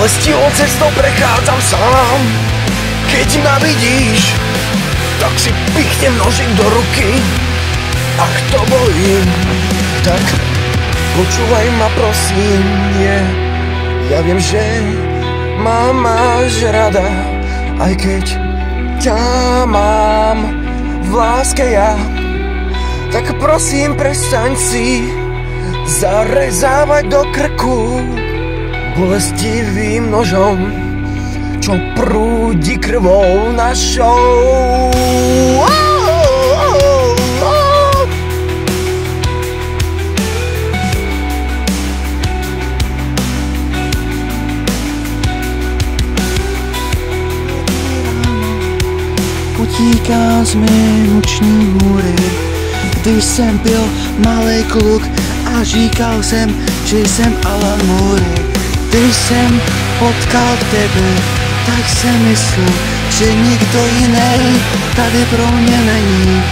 Bolestivou cestou prechádzam sám. Keď ma vidíš, tak si pichnem nožík do ruky. Ach, to bolí. Tak počúvaj ma prosím, nie. Ja viem, že ma máš rada, aj keď ťa mám v láske ja. Tak prosím, prestaň si zarezávať do krku bolestivým nožom, čo prúdi krvou našou. Utíká z mé noční hůry, když jsem byl malý kluk a říkal jsem, že jsem Alan Moore. Když jsem potkal tebe, tak jsem myslel, že nikdo jiný tady pro mě není.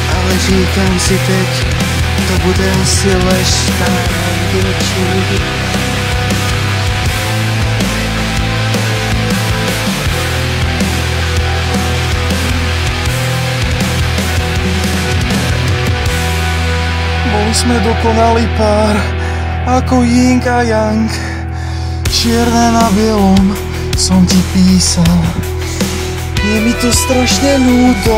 Ale říkám si teď, to bude asi lež ta největší. Boli sme dokonalý pár, ako Yin a Yang. Čierne na bielom som ti písal. Je mi to strašne ľúto,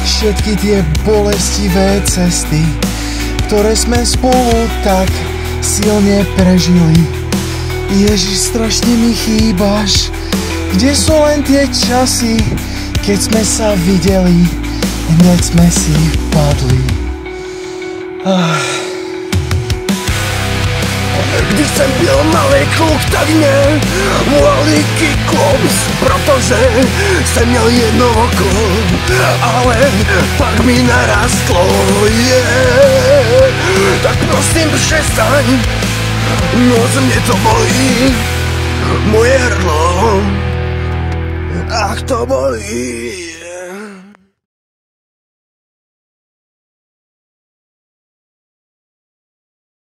všetky tie bolestivé cesty, ktoré sme spolu tak silne prežili. Ježiš, strašne mi chýbaš. Kde sú len tie časy, keď sme sa videli, hneď sme si padli. Když jsem byl malý kluk, tak mě volali Kiklops, protože jsem měl jedno oko, ale pak mi narastlo, tak prosím přestaň, moc mě to bolí, moje hrdlo, ach to bolí.